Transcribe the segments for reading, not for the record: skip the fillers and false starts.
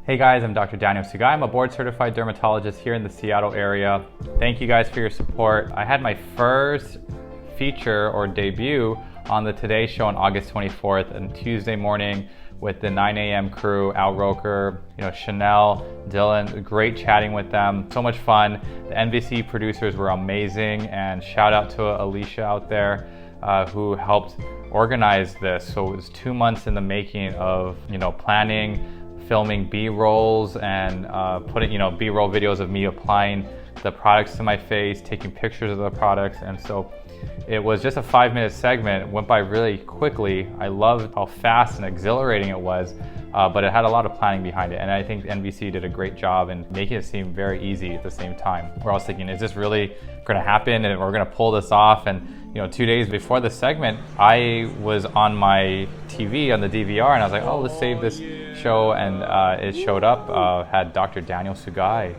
Hey guys, I'm Dr. Daniel Sugai. I'm a board certified dermatologist here in the Seattle area. Thank you guys for your support. I had my first feature or debut on the Today Show on August 24th and Tuesday morning with the 9 a.m. crew, Roker, Sheinelle, Dylan, great chatting with them, so much fun. The NBC producers were amazing, and shout out to Alicia out there who helped organize this. So it was 2 months in the making of, planning, filming B-rolls and putting, B-roll videos of me applying the products to my face, taking pictures of the products. And so it was just a 5-minute segment. It went by really quickly. I loved how fast and exhilarating it was, but it had a lot of planning behind it. And I think NBC did a great job in making it seem very easy at the same time. Where I was thinking, is this really gonna happen and we're gonna pull this off? And 2 days before the segment, I was on my TV on the DVR and I was like, oh, let's save this show. And it showed up, had Dr. Daniel Sugai,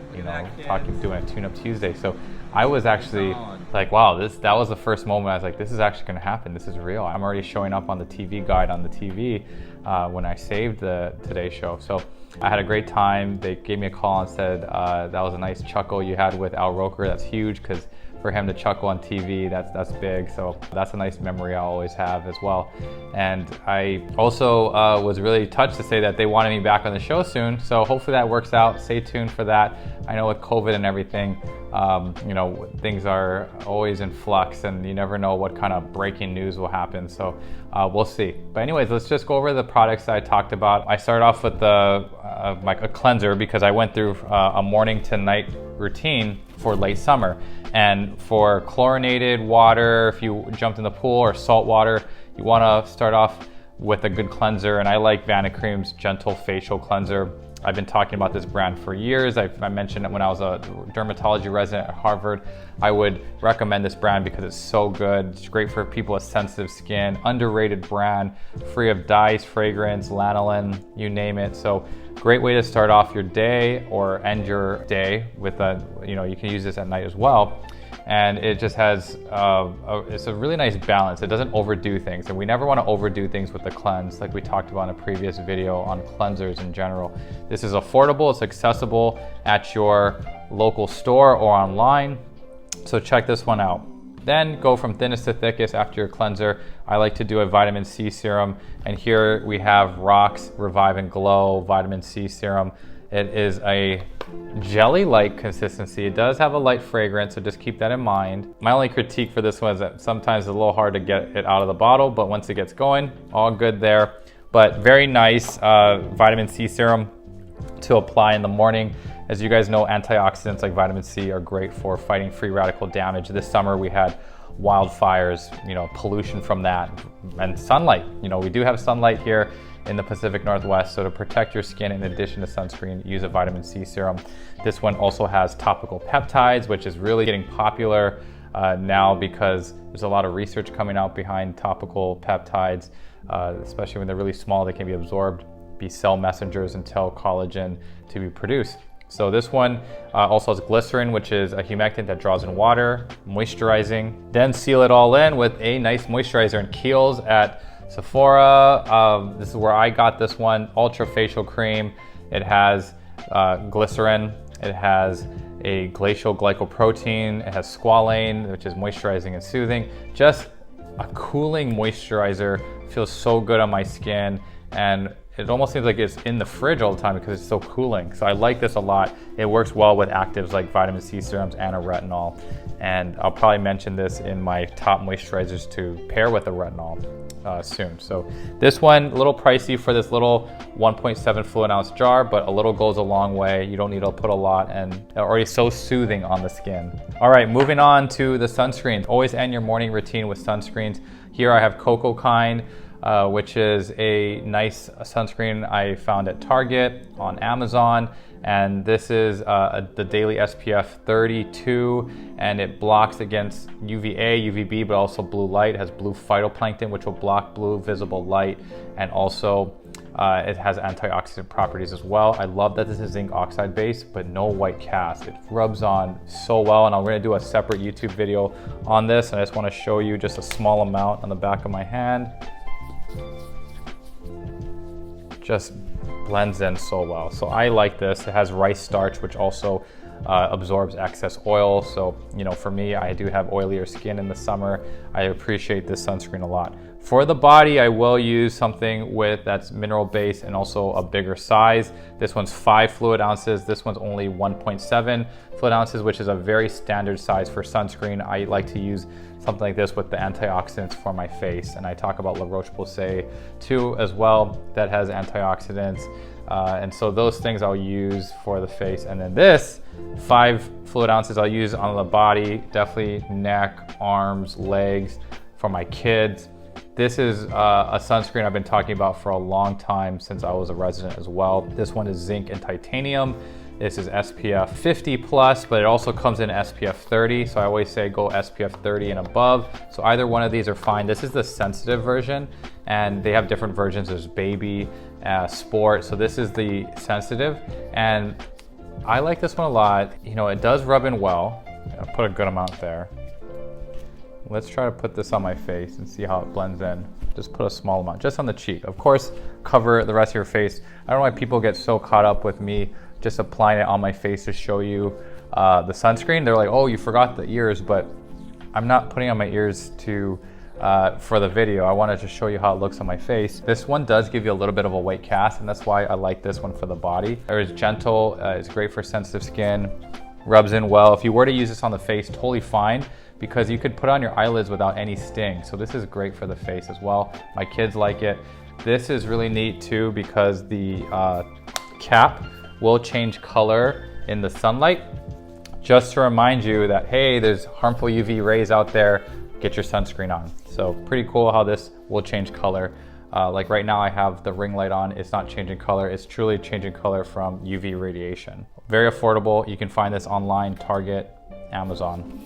doing a Tune Up Tuesday. So I was actually like, wow, that was the first moment I was like, this is actually gonna happen. This is real. I'm already showing up on the TV guide on the TV when I saved the Today Show. So I had a great time. They gave me a call and said, that was a nice chuckle you had with Roker. That's huge, because for him to chuckle on TV, that's big. So that's a nice memory I always have as well. And I also was really touched to say that they wanted me back on the show soon. So hopefully that works out. Stay tuned for that. I know with COVID and everything, things are always in flux and you never know what kind of breaking news will happen. So we'll see. But anyways, let's just go over the products that I talked about. I started off with a cleanser because I went through a morning to night routine for late summer. And for chlorinated water, if you jumped in the pool, or salt water, you want to start off with a good cleanser. And I like Vanicream's Gentle Facial Cleanser. I've been talking about this brand for years. I mentioned it when I was a dermatology resident at Harvard. I would recommend this brand because it's so good. It's great for people with sensitive skin, underrated brand, free of dyes, fragrance, lanolin, you name it. So great way to start off your day or end your day with you can use this at night as well. And it just has, it's a really nice balance. It doesn't overdo things. And we never want to overdo things with the cleanse, like we talked about in a previous video on cleansers in general. This is affordable, it's accessible at your local store or online. So check this one out. Then go from thinnest to thickest after your cleanser. I like to do a vitamin C serum. And here we have Rock's Revive and Glow Vitamin C Serum. It is a jelly-like consistency. It does have a light fragrance, so just keep that in mind. My only critique for this one is that sometimes it's a little hard to get it out of the bottle, but once it gets going, all good there. But very nice vitamin C serum to apply in the morning. As you guys know, antioxidants like vitamin C are great for fighting free radical damage. This summer we had wildfires, pollution from that, and sunlight. We do have sunlight here in the Pacific Northwest, so to protect your skin in addition to sunscreen, use a vitamin C serum. This one also has topical peptides, which is really getting popular now because there's a lot of research coming out behind topical peptides, especially when they're really small, they can be absorbed, be cell messengers and tell collagen to be produced. So this one also has glycerin, which is a humectant that draws in water, moisturizing. Then seal it all in with a nice moisturizer in Kiehl's at Sephora. This is where I got this one, Ultra Facial Cream. It has glycerin, it has a glacial glycoprotein, it has squalane, which is moisturizing and soothing. Just a cooling moisturizer, feels so good on my skin, and it almost seems like it's in the fridge all the time because it's so cooling. So I like this a lot. It works well with actives like vitamin C serums and a retinol. And I'll probably mention this in my top moisturizers to pair with a retinol soon. So this one, a little pricey for this little 1.7 fluid ounce jar, but a little goes a long way. You don't need to put a lot, and they're already so soothing on the skin. All right, moving on to the sunscreens. Always end your morning routine with sunscreens. Here I have Cocoa Kind, which is a nice sunscreen I found at Target, on Amazon. And this is the daily SPF 32, and it blocks against UVA, UVB, but also blue light. It has blue phytoplankton, which will block blue visible light, and also it has antioxidant properties as well. I love that this is zinc oxide based, but no white cast. It rubs on so well, and I'm gonna do a separate YouTube video on this, and I just wanna show you just a small amount on the back of my hand. Just blends in so well. So I like this. It has rice starch, which also absorbs excess oil. So, you know, for me, I do have oilier skin in the summer. I appreciate this sunscreen a lot. For the body, I will use something that's mineral based and also a bigger size. This one's 5 fluid ounces. This one's only 1.7 fluid ounces, which is a very standard size for sunscreen. I like to use something like this with the antioxidants for my face. And I talk about La Roche-Posay too as well, that has antioxidants. And so those things I'll use for the face. And then this 5 fluid ounces I'll use on the body, definitely neck, arms, legs, for my kids. This is a sunscreen I've been talking about for a long time, since I was a resident as well. This one is zinc and titanium. This is SPF 50 plus, but it also comes in SPF 30. So I always say go SPF 30 and above. So either one of these are fine. This is the sensitive version, and they have different versions. There's baby, sport. So this is the sensitive, and I like this one a lot. You know, it does rub in well. I'll put a good amount there. Let's try to put this on my face and see how it blends in. Just put a small amount, just on the cheek. Of course, cover the rest of your face. I don't know why people get so caught up with me just applying it on my face to show you the sunscreen. They're like, oh, you forgot the ears, but I'm not putting on my ears for the video. I wanted to show you how it looks on my face. This one does give you a little bit of a white cast, and that's why I like this one for the body. It's gentle, it's great for sensitive skin, rubs in well. If you were to use this on the face, totally fine, because you could put on your eyelids without any sting. So this is great for the face as well. My kids like it. This is really neat too, because the cap will change color in the sunlight, just to remind you that, hey, there's harmful UV rays out there, get your sunscreen on. So pretty cool how this will change color. Like right now I have the ring light on, it's not changing color, it's truly changing color from UV radiation. Very affordable. You can find this online, Target, Amazon.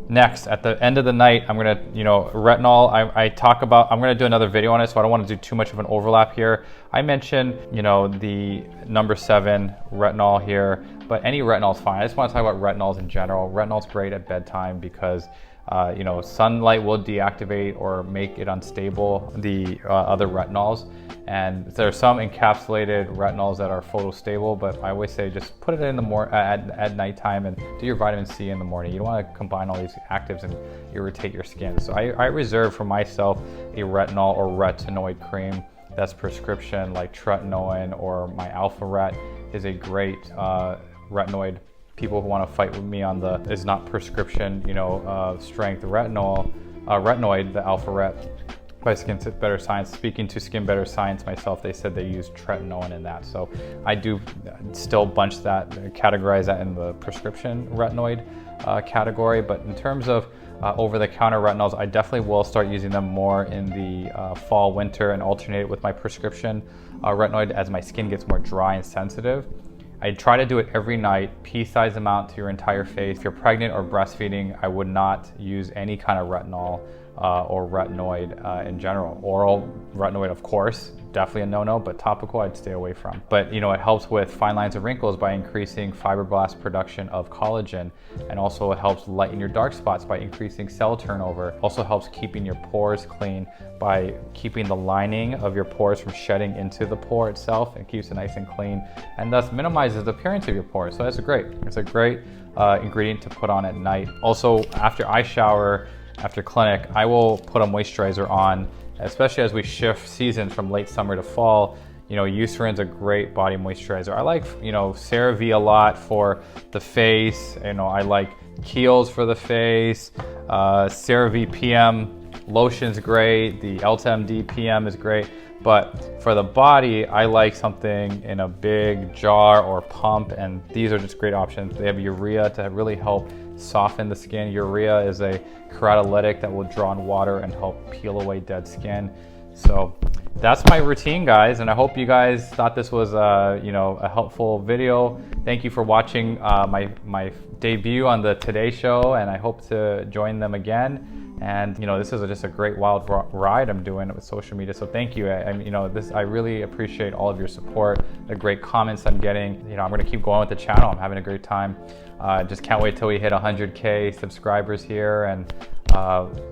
Next, at the end of the night, I'm gonna, retinol, I'm gonna do another video on it, so I don't wanna do too much of an overlap here. I mentioned, the number 7 retinol here, but any retinol is fine. I just wanna talk about retinols in general. Retinol's great at bedtime because sunlight will deactivate or make it unstable, the other retinols. And there are some encapsulated retinols that are photostable, but I always say just put it in the at nighttime and do your vitamin C in the morning. You don't want to combine all these actives and irritate your skin. So I reserve for myself a retinol or retinoid cream that's prescription, like tretinoin or my Alpha Ret is a great retinoid. People who want to fight with me on the is not prescription, strength retinoid, the Alpha Ret by Skin Better Science. Speaking to Skin Better Science myself, they said they use tretinoin in that. So I do still bunch that, categorize that in the prescription retinoid category. But in terms of over-the-counter retinols, I definitely will start using them more in the fall, winter, and alternate it with my prescription retinoid as my skin gets more dry and sensitive. I try to do it every night, pea-sized amount to your entire face. If you're pregnant or breastfeeding, I would not use any kind of retinol or retinoid in general. Oral retinoid, of course, definitely a no-no, but topical I'd stay away from. But it helps with fine lines and wrinkles by increasing fibroblast production of collagen, and also it helps lighten your dark spots by increasing cell turnover. Also helps keeping your pores clean by keeping the lining of your pores from shedding into the pore itself, and keeps it nice and clean, and thus minimizes the appearance of your pores. So that's great. It's a great ingredient to put on at night. Also, after I shower, after clinic, I will put a moisturizer on, especially as we shift seasons from late summer to fall. Eucerin's a great body moisturizer. I like, CeraVe a lot for the face. I like Kiehl's for the face. CeraVe PM lotion's great. The Ulta PM is great. But for the body, I like something in a big jar or pump, and these are just great options. They have urea to really help soften the skin. Urea is a keratolytic that will draw in water and help peel away dead skin. So that's my routine, guys, and I hope you guys thought this was a helpful video. Thank you for watching my debut on the Today Show, and I hope to join them again. And this is just a great wild ride I'm doing with social media. So thank you. I really appreciate all of your support, the great comments I'm getting. I'm going to keep going with the channel. I'm having a great time. Just can't wait till we hit 100K subscribers here, and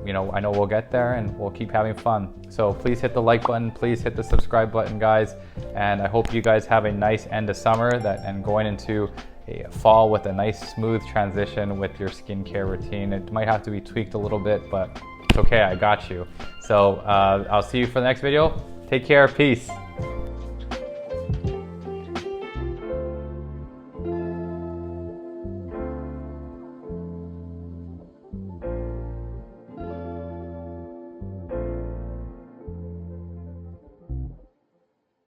you know, I know we'll get there and we'll keep having fun. So please hit the like button, please hit the subscribe button, guys. And I hope you guys have a nice end of summer and going into a fall with a nice smooth transition with your skincare routine. It might have to be tweaked a little bit, but it's okay, I got you. So I'll see you for the next video. Take care, peace.